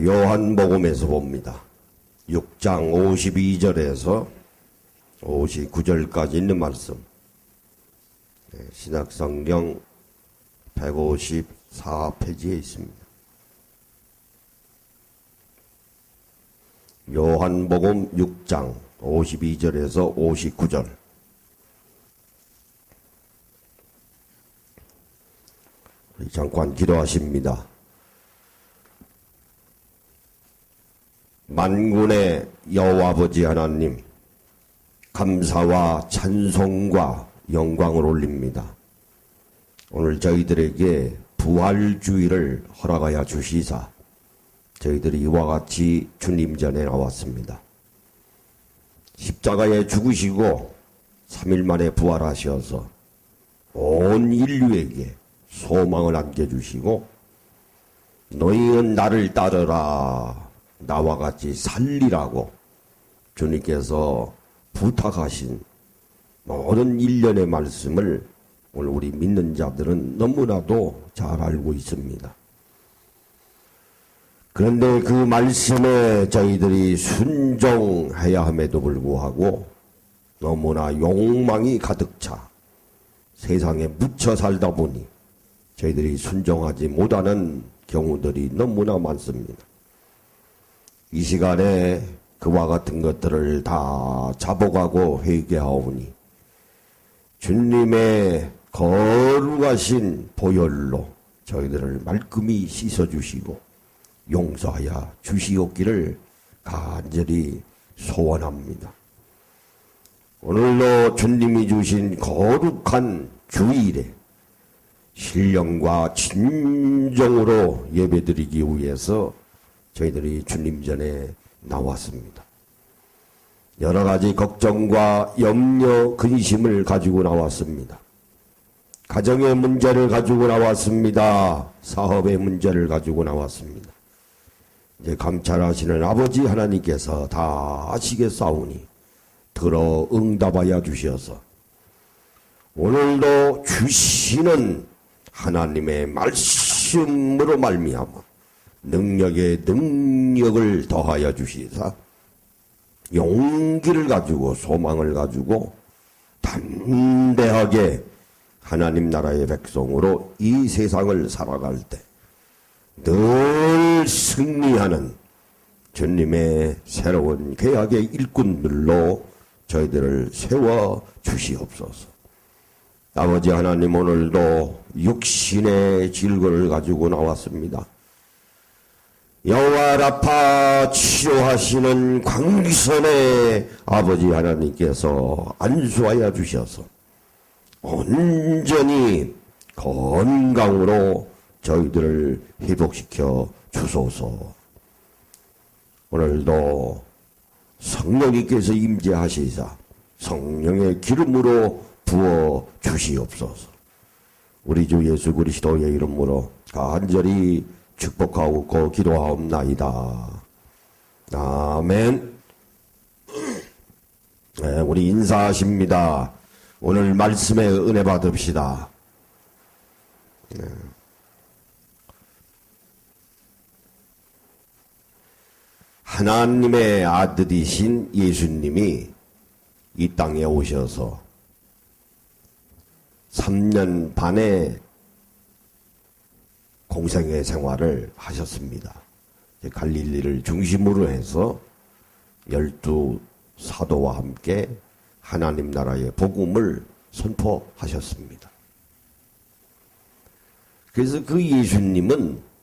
요한복음에서 봅니다. 6장 52절에서 59절까지 있는 말씀. 신약성경 154페이지에 있습니다. 요한복음 6장 52절에서 59절. 잠깐 기도하십니다. 만군의 여호와 아버지 하나님, 감사와 찬송과 영광을 올립니다. 오늘 저희들에게 부활주의를 허락하여 주시사 저희들이 이와 같이 주님 전에 나왔습니다. 십자가에 죽으시고 3일 만에 부활하셔서 온 인류에게 소망을 안겨주시고 너희는 나를 따르라, 나와 같이 살리라고 주님께서 부탁하신 모든 일련의 말씀을 오늘 우리 믿는 자들은 너무나도 잘 알고 있습니다. 그런데 그 말씀에 저희들이 순종해야 함에도 불구하고 너무나 욕망이 가득 차 세상에 묻혀 살다 보니 저희들이 순종하지 못하는 경우들이 너무나 많습니다. 이 시간에 그와 같은 것들을 다 자복하고 회개하오니 주님의 거룩하신 보혈로 저희들을 말끔히 씻어주시고 용서하여 주시옵기를 간절히 소원합니다. 오늘도 주님이 주신 거룩한 주일에 신령과 진정으로 예배드리기 위해서 저희들이 주님 전에 나왔습니다. 여러 가지 걱정과 염려, 근심을 가지고 나왔습니다. 가정의 문제를 가지고 나왔습니다. 사업의 문제를 가지고 나왔습니다. 이제 감찰하시는 아버지 하나님께서 다 아시겠사오니 들어 응답하여 주셔서 오늘도 주시는 하나님의 말씀으로 말미암아 능력에 능력을 더하여 주시사 용기를 가지고 소망을 가지고 담대하게 하나님 나라의 백성으로 이 세상을 살아갈 때 늘 승리하는 주님의 새로운 계약의 일꾼들로 저희들을 세워 주시옵소서. 아버지 하나님, 오늘도 육신의 질고를 가지고 나왔습니다. 여호와 라파 치료하시는 광선의 아버지 하나님께서 안수하여 주셔서 온전히 건강으로 저희들을 회복시켜 주소서. 오늘도 성령님께서 임재하시사 성령의 기름으로 부어 주시옵소서. 우리 주 예수 그리스도의 이름으로 간절히 축복하고 기도하옵나이다. 아멘. 네, 우리 인사하십니다. 오늘 말씀에 은혜 받읍시다. 네. 하나님의 아들이신 예수님이 이 땅에 오셔서 3년 반의 공생의 생활을 하셨습니다. 갈릴리를 중심으로 해서 12사도와 함께 하나님 나라의 복음을 선포하셨습니다. 그래서 그 예수님은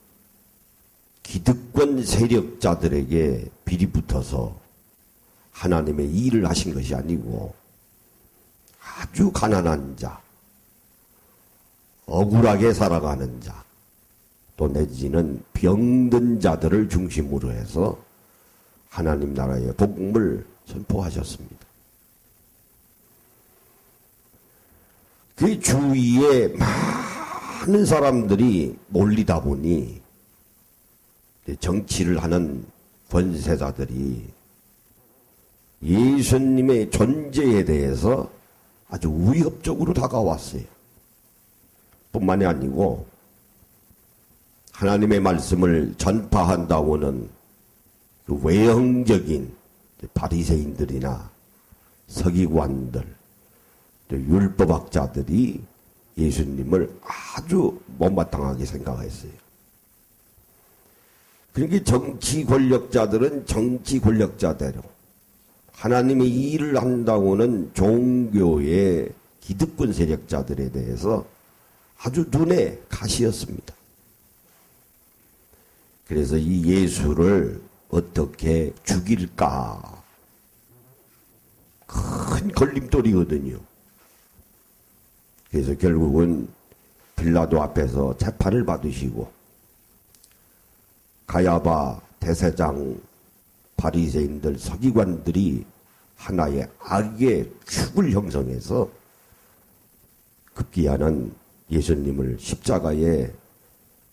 기득권 세력자들에게 비리붙어서 하나님의 일을 하신 것이 아니고 아주 가난한 자, 억울하게 살아가는 자, 또 내지는 병든 자들을 중심으로 해서 하나님 나라의 복음을 선포하셨습니다. 그 주위에 많은 사람들이 몰리다 보니 정치를 하는 권세자들이 예수님의 존재에 대해서 아주 위협적으로 다가왔어요. 뿐만이 아니고 하나님의 말씀을 전파한다고는 그 외형적인 바리새인들이나 서기관들, 율법학자들이 예수님을 아주 못마땅하게 생각했어요. 그러니까 정치 권력자들은 정치 권력자대로 하나님의 일을 한다고는 종교의 기득권 세력자들에 대해서 아주 눈에 가시였습니다. 그래서 이 예수를 어떻게 죽일까? 큰 걸림돌이거든요. 그래서 결국은 빌라도 앞에서 재판을 받으시고 가야바 대제사장 바리새인들 서기관들이 하나의 악의 축을 형성해서 급기야는 예수님을 십자가에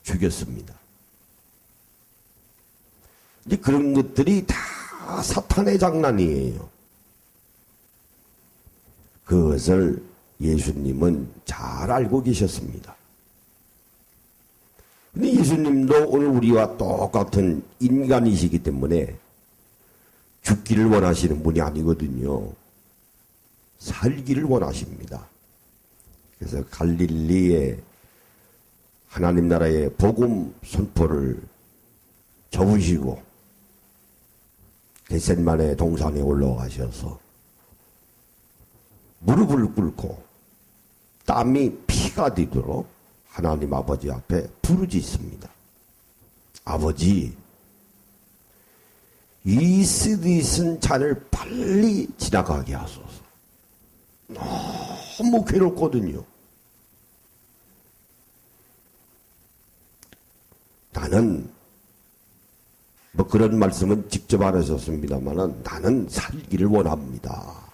죽였습니다. 이제 그런 것들이 다 사탄의 장난이에요. 그것을 예수님은 잘 알고 계셨습니다. 근데 예수님도 오늘 우리와 똑같은 인간이시기 때문에 죽기를 원하시는 분이 아니거든요. 살기를 원하십니다. 그래서 갈릴리에 하나님 나라의 복음 선포를 접으시고 겟셋마네 동산에 올라가셔서 무릎을 꿇고 땀이 피가 되도록 하나님 아버지 앞에 부르짖습니다. 아버지, 이 쓰디쓴 잔을 빨리 지나가게 하소서. 너무 괴롭거든요. 나는 뭐 그런 말씀은 직접 안 하셨습니다만 나는 살기를 원합니다.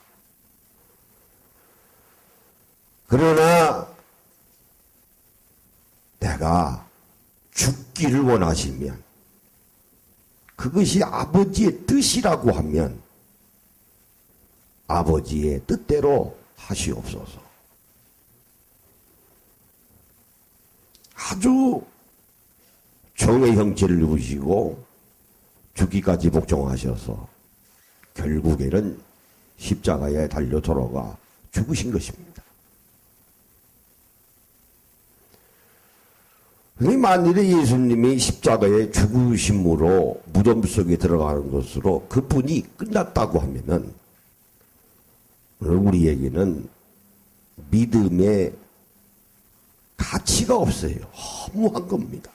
그러나 내가 죽기를 원하시면 그것이 아버지의 뜻이라고 하면 아버지의 뜻대로 하시옵소서. 아주 정의 형체를 입으시고 죽기까지 복종하셔서 결국에는 십자가에 달려 돌아가 죽으신 것입니다. 만일에 예수님이 십자가에 죽으심으로 무덤 속에 들어가는 것으로 그분이 끝났다고 하면은 우리에게는 믿음의 가치가 없어요. 허무한 겁니다.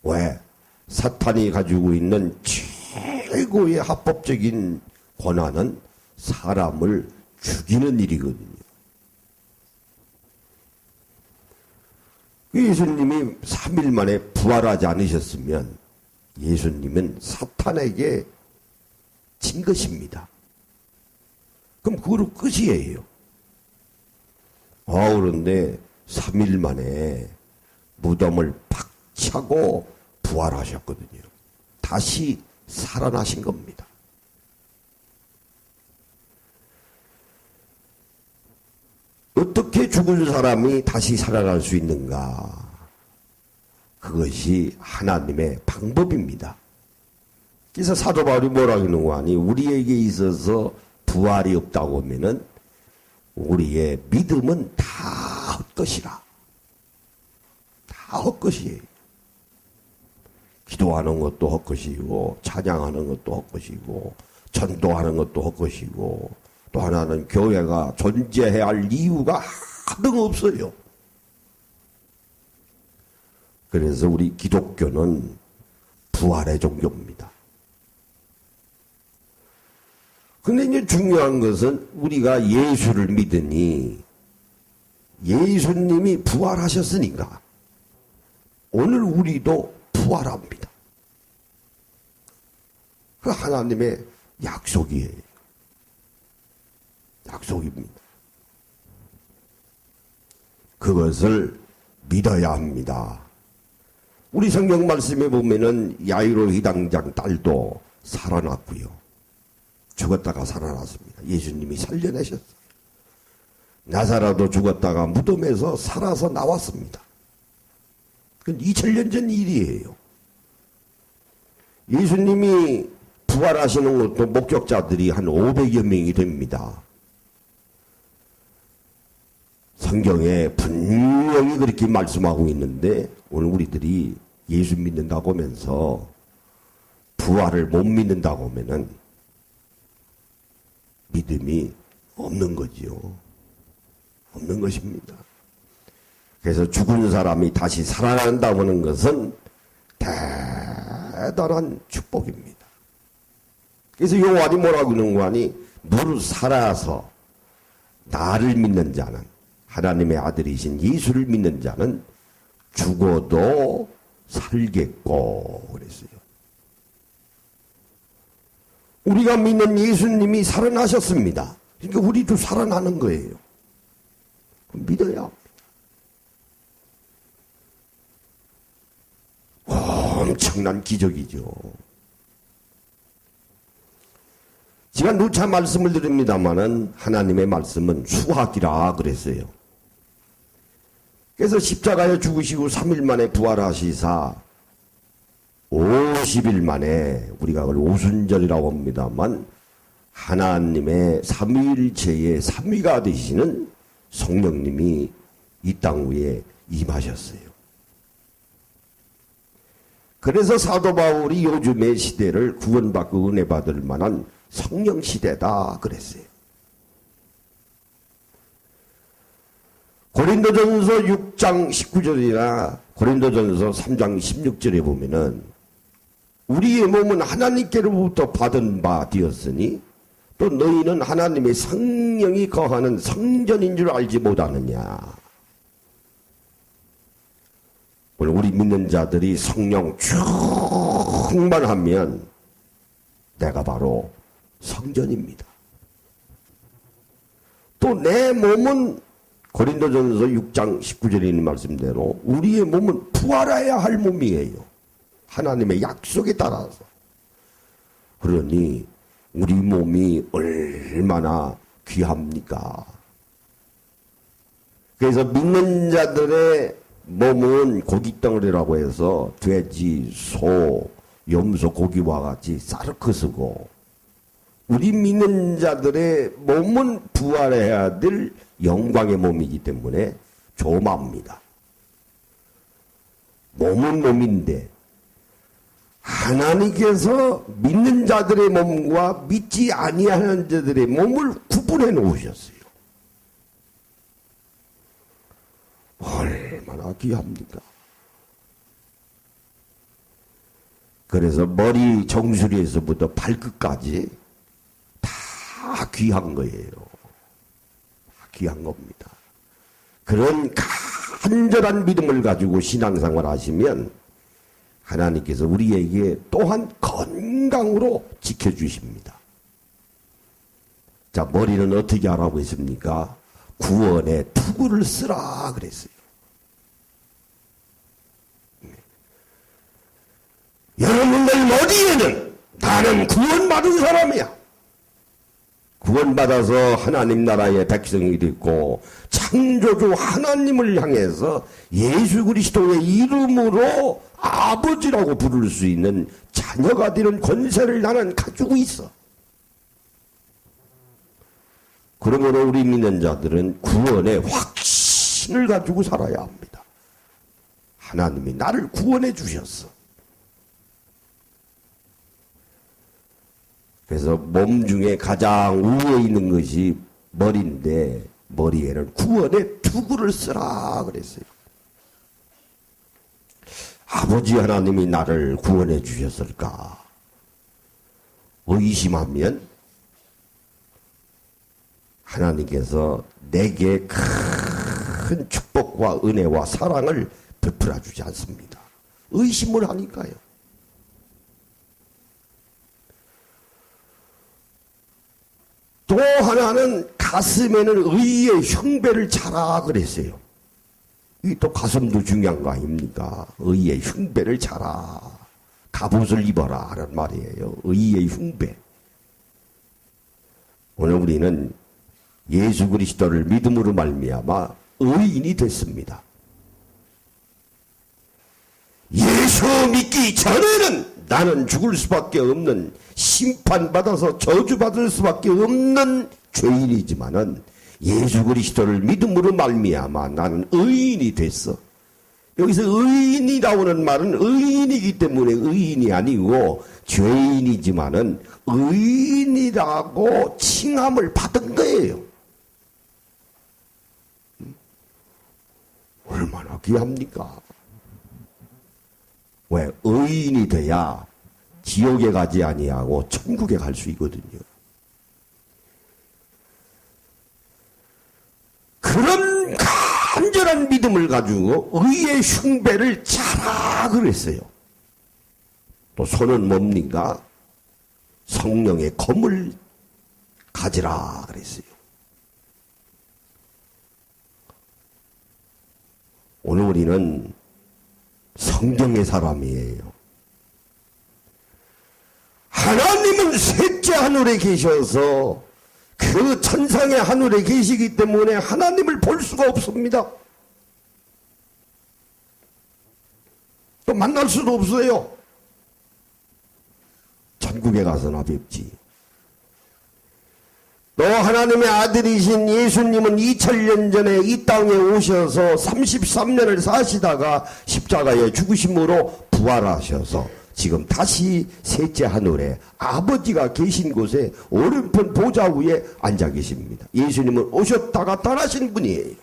왜? 사탄이 가지고 있는 최고의 합법적인 권한은 사람을 죽이는 일이거든요. 예수님이 3일 만에 부활하지 않으셨으면 예수님은 사탄에게 진 것입니다. 그럼 그거로 끝이에요. 그런데 3일 만에 무덤을 팍 차고 부활하셨거든요. 다시 살아나신 겁니다. 어떻게 죽은 사람이 다시 살아날 수 있는가? 그것이 하나님의 방법입니다. 그래서 사도 바울이 뭐라고 하는 거 아니? 우리에게 있어서 부활이 없다고 하면은 우리의 믿음은 다 헛것이라. 다 헛것이에요. 기도하는 것도 헛것이고 찬양하는 것도 헛것이고 전도하는 것도 헛것이고 또 하나는 교회가 존재해야 할 이유가 하등 없어요. 그래서 우리 기독교는 부활의 종교입니다. 근데 이제 중요한 것은 우리가 예수를 믿으니 예수님이 부활하셨으니까 오늘 우리도 부활합니다. 그 하나님의 약속이에요. 약속입니다. 그것을 믿어야 합니다. 우리 성경 말씀에 보면은 야이로 회당장 딸도 살아났고요. 죽었다가 살아났습니다. 예수님이 살려내셨어요. 나사로도 죽었다가 무덤에서 살아서 나왔습니다. 그건 2000년 전 일이에요. 예수님이 부활하시는 것도 목격자들이 한 500여 명이 됩니다. 성경에 분명히 그렇게 말씀하고 있는데 오늘 우리들이 예수 믿는다고 하면서 부활을 못 믿는다고 하면은 믿음이 없는 거지요. 없는 것입니다. 그래서 죽은 사람이 다시 살아난다고 하는 것은 대단한 축복입니다. 그래서 요한이 뭐라고 하는 거 아니? 무릇 살아서 나를 믿는 자는, 하나님의 아들이신 예수를 믿는 자는 죽어도 살겠고 그랬어요. 우리가 믿는 예수님이 살아나셨습니다. 그러니까 우리도 살아나는 거예요. 믿어야 합니다. 엄청난 기적이죠. 제가 누차 말씀을 드립니다마는 하나님의 말씀은 수학이라 그랬어요. 그래서 십자가에 죽으시고 3일 만에 부활하시사 50일 만에 우리가 그걸 오순절이라고 합니다만 하나님의 삼위일체의 삼위가 되시는 성령님이 이 땅 위에 임하셨어요. 그래서 사도 바울이 요즘의 시대를 구원받고 은혜 받을 만한 성령 시대다 그랬어요. 고린도전서 6장 19절이나 고린도전서 3장 16절에 보면은 우리의 몸은 하나님께로부터 받은 바 되었으니 또 너희는 하나님의 성령이 거하는 성전인 줄 알지 못하느냐. 오늘 우리 믿는 자들이 성령 충만하면 내가 바로 성전입니다. 또 내 몸은 고린도전서 6장 19절에 있는 말씀대로 우리의 몸은 부활해야 할 몸이에요. 하나님의 약속에 따라서. 그러니 우리 몸이 얼마나 귀합니까? 그래서 믿는 자들의 몸은 고깃덩어리라고 해서 돼지, 소, 염소, 고기와 같이 사르크스고 우리 믿는 자들의 몸은 부활해야 될 영광의 몸이기 때문에 조마입니다. 몸은 몸인데 하나님께서 믿는 자들의 몸과 믿지 아니하는 자들의 몸을 구분해 놓으셨어요. 얼마나 귀합니까? 그래서 머리 정수리에서부터 발끝까지 다 귀한 거예요. 다 귀한 겁니다. 그런 간절한 믿음을 가지고 신앙생활 하시면 하나님께서 우리에게 또한 건강으로 지켜주십니다. 자, 머리는 어떻게 하라고 했습니까? 구원의 투구를 쓰라 그랬어요. 여러분들 머리에는 나는 구원받은 사람이야. 구원받아서 하나님 나라의 백성이 됐고 창조주 하나님을 향해서 예수 그리스도의 이름으로 아버지라고 부를 수 있는 자녀가 되는 권세를 나는 가지고 있어. 그러므로 우리 믿는 자들은 구원의 확신을 가지고 살아야 합니다. 하나님이 나를 구원해 주셨어. 그래서 몸 중에 가장 우에 있는 것이 머리인데 머리에는 구원의 투구를 쓰라 그랬어요. 아버지 하나님이 나를 구원해 주셨을까? 의심하면 하나님께서 내게 큰 축복과 은혜와 사랑을 베풀어 주지 않습니다. 의심을 하니까요. 또 하나는 가슴에는 의의 흉배를 차라 그랬어요. 이 또 가슴도 중요한 거 아닙니까? 의의 흉배를 차라. 갑옷을 입어라 하는 말이에요. 의의 흉배. 오늘 우리는 예수 그리스도를 믿음으로 말미암아 의인이 됐습니다. 예수 믿기 전에는 나는 죽을 수밖에 없는, 심판받아서 저주받을 수밖에 없는 죄인이지만은 예수 그리스도를 믿음으로 말미암아 나는 의인이 됐어. 여기서 의인이라고는 말은 의인이기 때문에 의인이 아니고 죄인이지만은 의인이라고 칭함을 받은 거예요. 얼마나 귀합니까? 왜? 의인이 돼야 지옥에 가지 아니하고 천국에 갈 수 있거든요. 그런 간절한 믿음을 가지고 의의 흉배를 차라 그랬어요. 또 손은 뭡니까? 성령의 검을 가지라 그랬어요. 오늘 우리는 성경의 사람이에요. 하나님은 셋째 하늘에 계셔서 그 천상의 하늘에 계시기 때문에 하나님을 볼 수가 없습니다. 또 만날 수도 없어요. 천국에 가서나 뵙지. 또 하나님의 아들이신 예수님은 2000년 전에 이 땅에 오셔서 33년을 사시다가 십자가에 죽으심으로 부활하셔서 지금 다시 셋째 하늘에 아버지가 계신 곳에 오른편 보좌 위에 앉아 계십니다. 예수님은 오셨다가 떠나신 분이에요.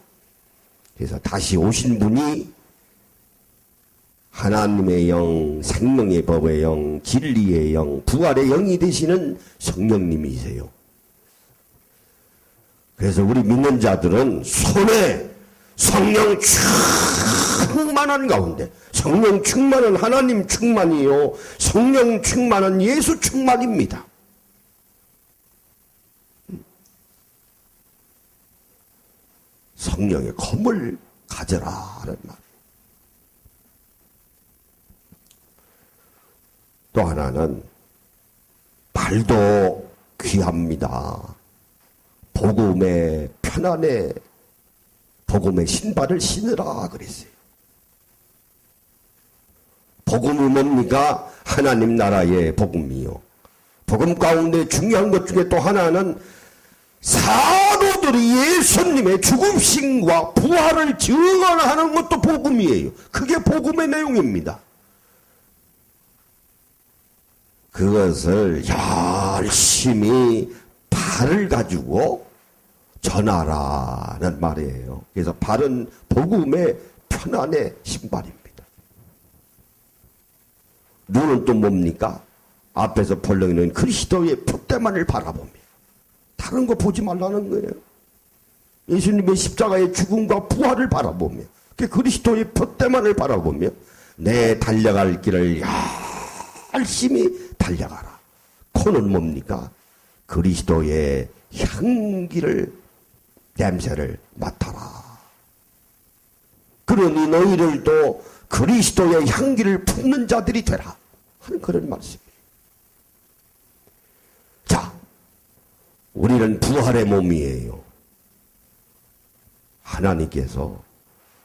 그래서 다시 오신 분이 하나님의 영, 생명의 법의 영, 진리의 영, 부활의 영이 되시는 성령님이세요. 그래서 우리 믿는 자들은 손에 성령 충만한 가운데, 성령 충만은 하나님 충만이요, 성령 충만은 예수 충만입니다. 성령의 검을 가져라 하는 말. 또 하나는 발도 귀합니다. 복음의 편안에 복음의 신발을 신으라 그랬어요. 복음이 뭡니까? 하나님 나라의 복음이요. 복음 가운데 중요한 것 중에 또 하나는 사도들이 예수님의 죽음신과 부활을 증언하는 것도 복음이에요. 그게 복음의 내용입니다. 그것을 열심히 발을 가지고 전하라는 말이에요. 그래서 발은 복음의 편안의 신발입니다. 눈은 또 뭡니까? 앞에서 벌렁이는 그리스도의 표대만을 바라보며 다른 거 보지 말라는 거예요. 예수님의 십자가의 죽음과 부활을 바라보며 그 그리스도의 표대만을 바라보며 내 달려갈 길을 열심히 달려가라. 코는 뭡니까? 그리스도의 향기를, 냄새를 맡아라. 그러니 너희를 또 그리스도의 향기를 품는 자들이 되라 하는 그런 말씀이에요. 자, 우리는 부활의 몸이에요. 하나님께서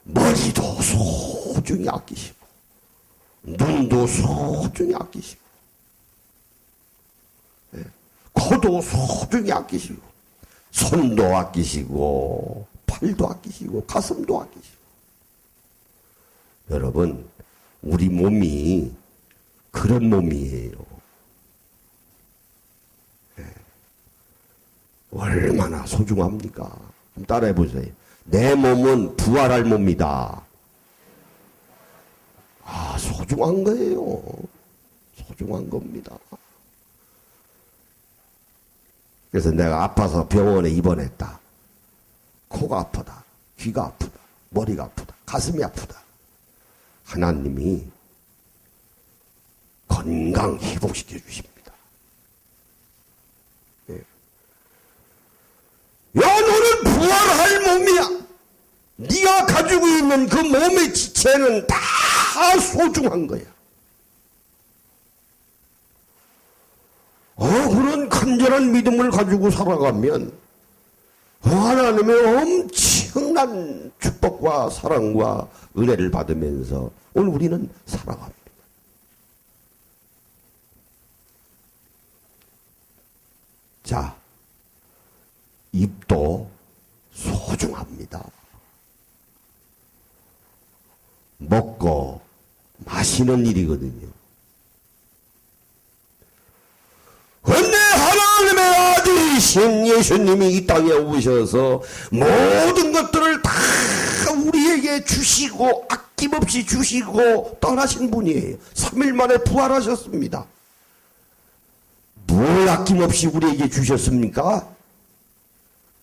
머리도 소중히 아끼시고 눈도 소중히 아끼시고 코도 소중히 아끼시고 손도 아끼시고 팔도 아끼시고 가슴도 아끼시고. 여러분, 우리 몸이 그런 몸이에요. 얼마나 소중합니까? 한번 따라해 보세요. 내 몸은 부활할 몸이다. 아, 소중한 거예요. 소중한 겁니다. 그래서 내가 아파서 병원에 입원했다. 코가 아프다. 귀가 아프다. 머리가 아프다. 가슴이 아프다. 하나님이 건강 회복시켜 주십니다. 예. 야, 너는 부활할 몸이야. 네가 가지고 있는 그 몸의 지체는 다 소중한 거야. 그런 간절한 믿음을 가지고 살아가면 하나님의 엄청난 축복과 사랑과 은혜를 받으면서 오늘 우리는 살아갑니다. 자, 입도 소중합니다. 먹고 마시는 일이거든요. 근데 하나님의 아들이신 예수님이 이 땅에 오셔서 모든 것들을 다 우리에게 주시고 아낌없이 주시고 떠나신 분이에요. 3일 만에 부활하셨습니다. 뭘 아낌없이 우리에게 주셨습니까?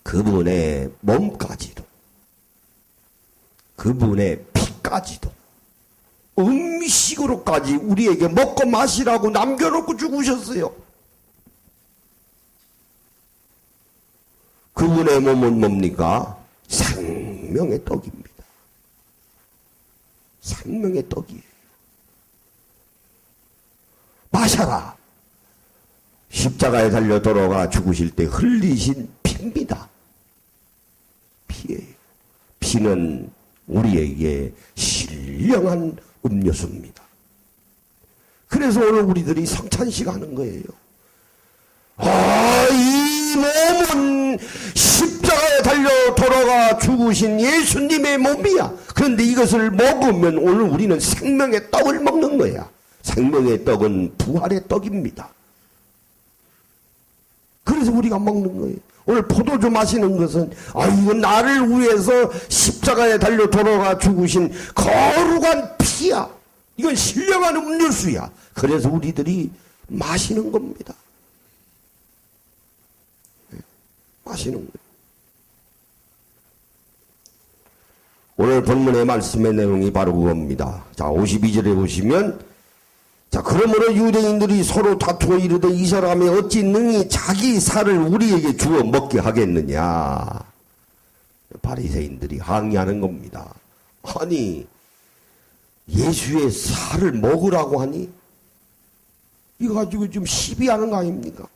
그분의 몸까지도, 그분의 피까지도, 음식으로까지 우리에게 먹고 마시라고 남겨놓고 죽으셨어요. 그분의 몸은 뭡니까? 생명의 떡입니다. 생명의 떡이에요. 마셔라. 십자가에 달려 돌아가 죽으실 때 흘리신 피입니다. 피예요. 피는 우리에게 신령한 음료수입니다. 그래서 오늘 우리들이 성찬식 하는 거예요. 이 몸은 십자가에 달려 돌아가 죽으신 예수님의 몸이야. 그런데 이것을 먹으면 오늘 우리는 생명의 떡을 먹는 거야. 생명의 떡은 부활의 떡입니다. 그래서 우리가 먹는 거예요. 오늘 포도주 마시는 것은 이건 나를 위해서 십자가에 달려 돌아가 죽으신 거룩한 피야. 이건 신령한 음료수야. 그래서 우리들이 마시는 겁니다. 마시는 거예요. 오늘 본문의 말씀의 내용이 바로 그겁니다. 자, 52절에 보시면, 자, 그러므로 유대인들이 서로 다투어 이르되 이 사람이 어찌 능히 자기 살을 우리에게 주어 먹게 하겠느냐. 바리새인들이 항의하는 겁니다. 아니, 예수의 살을 먹으라고 하니? 이거 가지고 좀 시비하는 거 아닙니까?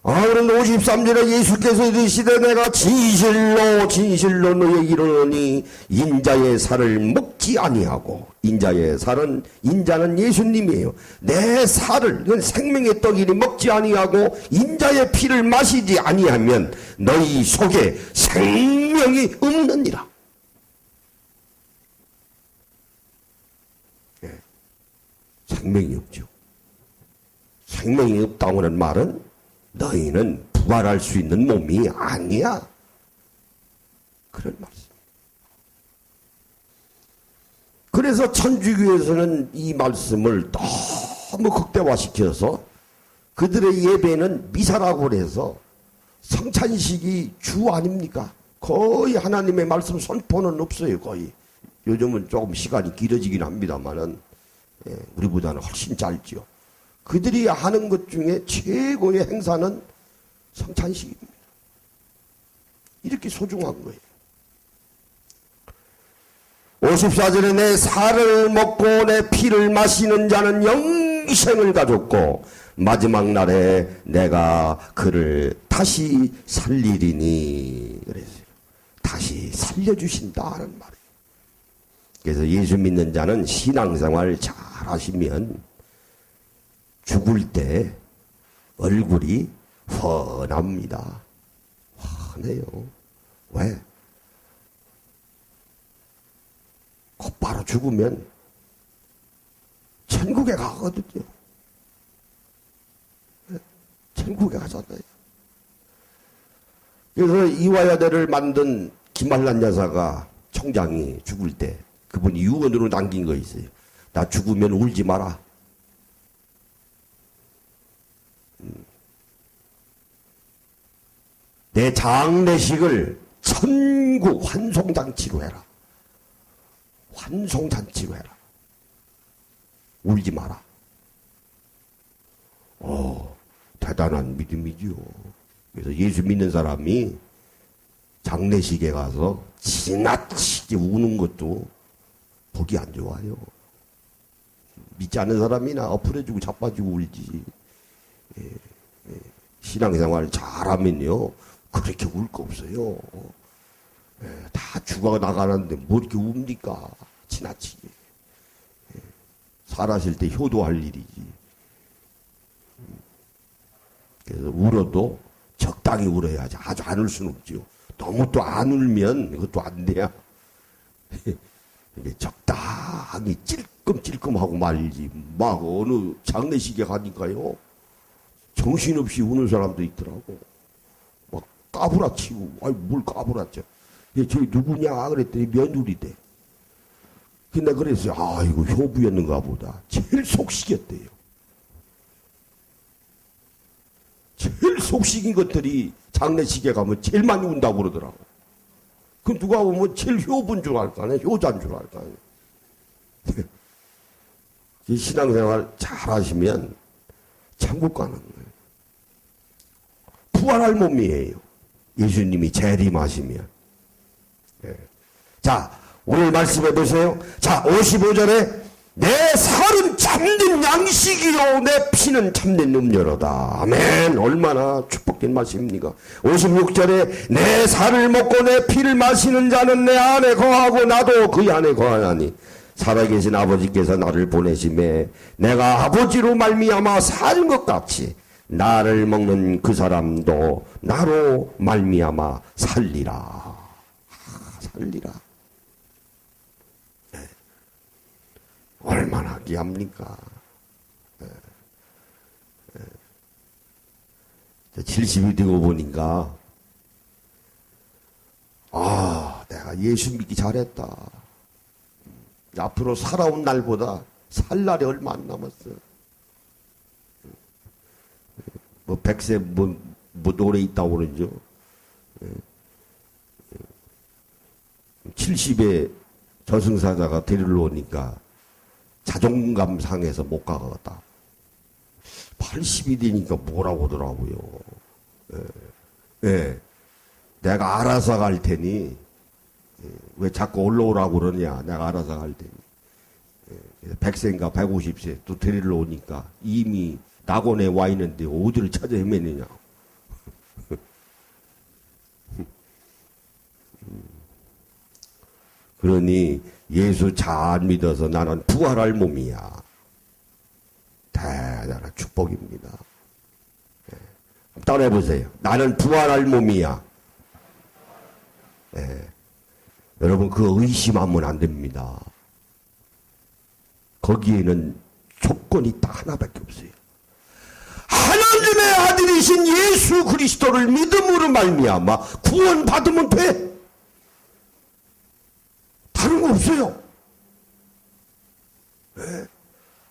그런데 53절에 예수께서 이르시되 내가 진실로 진실로 너희에게 이르노니 인자의 살을 먹지 아니하고, 인자는 예수님이에요. 내 살을, 이건 생명의 떡이니 먹지 아니하고 인자의 피를 마시지 아니하면 너희 속에 생명이 없느니라. 생명이 없죠. 생명이 없다고 하는 말은 너희는 부활할 수 있는 몸이 아니야. 그런 말씀. 그래서 천주교에서는 이 말씀을 너무 극대화시켜서 그들의 예배는 미사라고 그래서 성찬식이 주 아닙니까? 거의 하나님의 말씀 선포는 없어요. 거의. 요즘은 조금 시간이 길어지긴 합니다만은 우리보다는 훨씬 짧죠. 그들이 하는 것 중에 최고의 행사는 성찬식입니다. 이렇게 소중한 거예요. 54절에 내 살을 먹고 내 피를 마시는 자는 영생을 가졌고 마지막 날에 내가 그를 다시 살리리니 그랬어요. 다시 살려주신다는 말이에요. 그래서 예수 믿는 자는 신앙생활 잘 하시면 죽을 때 얼굴이 훤합니다. 훤해요. 왜? 곧바로 죽으면 천국에 가거든요. 천국에 가잖아요. 그래서 이화여대를 만든 김한란 여사가 총장이 죽을 때 그분이 유언으로 남긴 거 있어요. 나 죽으면 울지 마라. 내 장례식을 천국 환송잔치로 해라. 환송잔치로 해라. 울지 마라. 대단한 믿음이지요. 그래서 예수 믿는 사람이 장례식에 가서 지나치게 우는 것도 보기 안 좋아요. 믿지 않는 사람이나 엎어져주고 자빠지고 울지. 신앙생활 잘하면요 그렇게 울 거 없어요. 다 죽어 나가는데 뭐 이렇게 웁니까? 지나치게. 살아실 때 효도할 일이지. 그래서 울어도 적당히 울어야지. 아주 안 울 수는 없지요. 너무 또 안 울면 그것도 안 돼요. 적당히 찔끔찔끔하고 말지. 막 어느 장례식에 가니까요. 정신없이 우는 사람도 있더라고. 막 까부라치고. 아이 뭘 까부라쳐. 저기 누구냐 그랬더니 며느리대. 근데 그랬어요. 아 이거 효부였는가 보다. 제일 속식였대요. 제일 속식인 것들이 장례식에 가면 제일 많이 운다고 그러더라고. 그 누가 보면 제일 효부인 줄 알까네. 효자인 줄 알까네. 신앙생활 잘 하시면 천국 가는 거예요. 부활할 몸이에요. 예수님이 재림하시면. 네. 자, 오늘 말씀해 보세요. 자, 55절에 내 살은 참된 양식이요 내 피는 참된 음료로다. 아멘. 얼마나 축복된 말씀입니까? 56절에 내 살을 먹고 내 피를 마시는 자는 내 안에 거하고 나도 그 안에 거하나니 살아계신 아버지께서 나를 보내심에 내가 아버지로 말미암아 사는 것 같이 나를 먹는 그 사람도 나로 말미암아 살리라. 살리라. 네. 얼마나 귀합니까? 네. 네. 70이 되고 보니까 아 내가 예수 믿기 잘했다. 앞으로 살아온 날보다 살 날이 얼마 안 남았어. 뭐 100세 뭐 노래 있다고 그러죠. 70에 저승사자가 데리러 오니까 자존감 상해서 못 가겠다. 80이 되니까 뭐라고 하더라고요. 예. 내가 알아서 갈 테니 왜 자꾸 올라오라고 그러냐. 내가 알아서 갈 테니. 100세인가 150세 또 데리러 오니까 이미 낙원에 와 있는데 어디를 찾아 헤매느냐. 그러니 예수 잘 믿어서 나는 부활할 몸이야. 대단한 축복입니다. 따라해보세요. 나는 부활할 몸이야. 네. 여러분 그 의심하면 안 됩니다. 거기에는 조건이 딱 하나밖에 없어요. 하나님의 아들이신 예수 그리스도를 믿음으로 말미암아 구원받으면 돼. 다른 거 없어요. 네.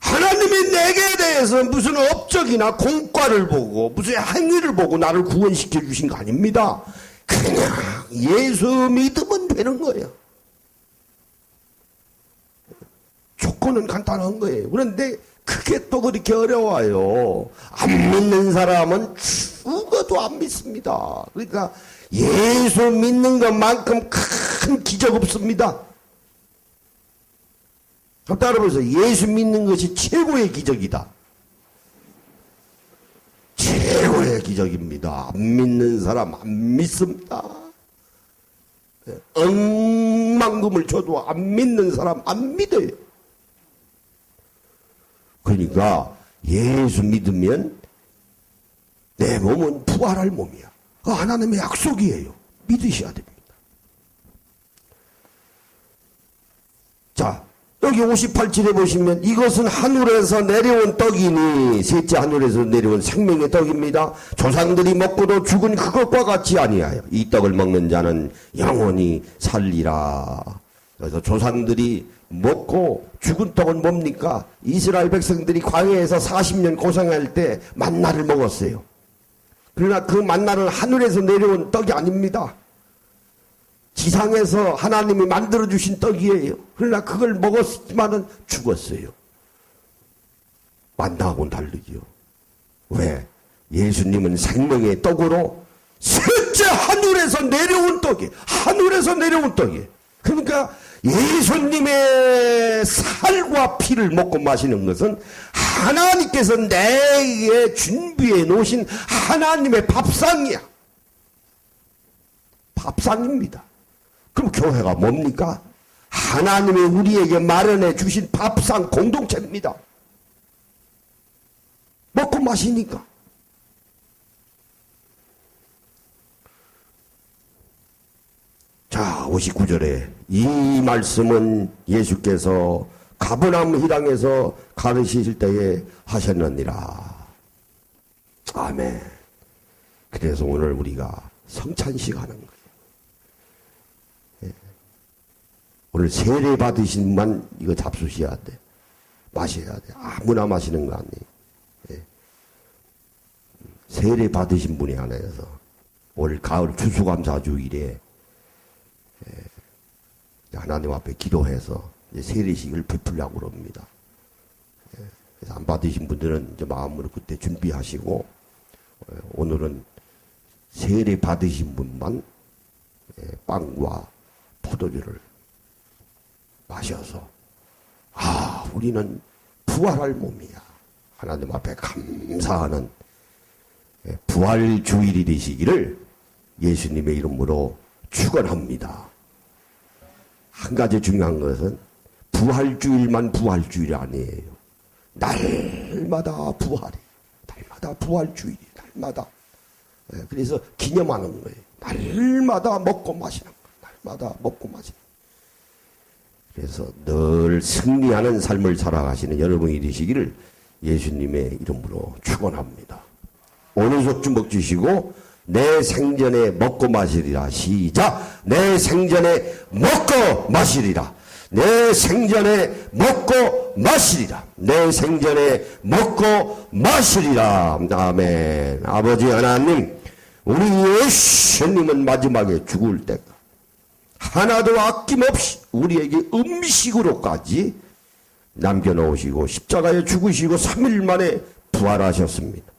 하나님이 내게 대해서 무슨 업적이나 공과를 보고 무슨 행위를 보고 나를 구원시켜 주신 거 아닙니다. 그냥 예수 믿으면 되는 거예요. 조건은 간단한 거예요. 그런데 그게 또 그렇게 어려워요. 안 믿는 사람은 죽어도 안 믿습니다. 그러니까 예수 믿는 것만큼 큰 기적 없습니다. 따라서 예수 믿는 것이 최고의 기적이다. 최고의 기적입니다. 안 믿는 사람 안 믿습니다. 억만금을 줘도 안 믿는 사람 안 믿어요. 그러니까 예수 믿으면 내 몸은 부활할 몸이야. 그 하나님의 약속이에요. 믿으셔야 됩니다. 자, 여기 58절에 보시면 이것은 하늘에서 내려온 떡이니 셋째 하늘에서 내려온 생명의 떡입니다. 조상들이 먹고도 죽은 그것과 같이 아니하여 이 떡을 먹는 자는 영원히 살리라. 그래서 조상들이 먹고 죽은 떡은 뭡니까? 이스라엘 백성들이 광야에서 40년 고생할 때 만나를 먹었어요. 그러나 그 만나는 하늘에서 내려온 떡이 아닙니다. 지상에서 하나님이 만들어주신 떡이에요. 그러나 그걸 먹었지만은 죽었어요. 만나하고는 다르죠. 왜? 예수님은 생명의 떡으로 셋째 하늘에서 내려온 떡이에요. 하늘에서 내려온 떡이에요. 그러니까 예수님의 살과 피를 먹고 마시는 것은 하나님께서 내게 준비해 놓으신 하나님의 밥상이야. 밥상입니다. 그럼 교회가 뭡니까? 하나님이 우리에게 마련해 주신 밥상 공동체입니다. 먹고 마시니까. 자, 59절에 이 말씀은 예수께서 가버나움 회당에서 가르치실 때에 하셨느니라. 아멘. 그래서 오늘 우리가 성찬식 하는 거예요. 예. 오늘 세례 받으신 분만 이거 잡수셔야 돼. 마셔야 돼. 아무나 마시는 거 아니에요. 예. 세례 받으신 분이 하나여서 올 가을 추수감사주일에 하나님 앞에 기도해서 세례식을 베풀려고 그럽니다. 그래서 안 받으신 분들은 이제 마음으로 그때 준비하시고, 오늘은 세례 받으신 분만 빵과 포도주를 마셔서, 우리는 부활할 몸이야. 하나님 앞에 감사하는 부활주일이 되시기를 예수님의 이름으로 축원합니다. 한 가지 중요한 것은 부활주일만 부활주일이 아니에요. 날마다 부활이, 날마다 부활주일이, 날마다. 그래서 기념하는 거예요. 날마다 먹고 마시는 거예요. 날마다 먹고 마시는 거예요. 그래서 늘 승리하는 삶을 살아가시는 여러분이 되시기를 예수님의 이름으로 축원합니다. 오른손 주먹 주시고 내 생전에 먹고 마시리라. 시작. 내 생전에 먹고 마시리라. 내 생전에 먹고 마시리라. 내 생전에 먹고 마시리라. 아멘. 아버지 하나님, 우리 예수님은 마지막에 죽을 때가 하나도 아낌없이 우리에게 음식으로까지 남겨놓으시고 십자가에 죽으시고 3일 만에 부활하셨습니다.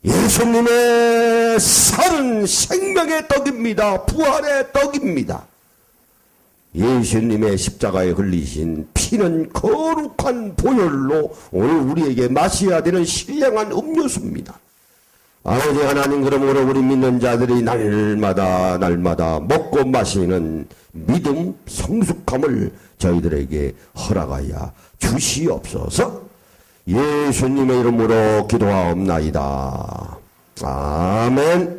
예수님의 살은 생명의 떡입니다. 부활의 떡입니다. 예수님의 십자가에 흘리신 피는 거룩한 보혈로 오늘 우리에게 마셔야 되는 신령한 음료수입니다. 아버지 하나님, 그러므로 우리 믿는 자들이 날마다 먹고 마시는 믿음, 성숙함을 저희들에게 허락하여 주시옵소서. 예수님의 이름으로 기도하옵나이다. 아멘.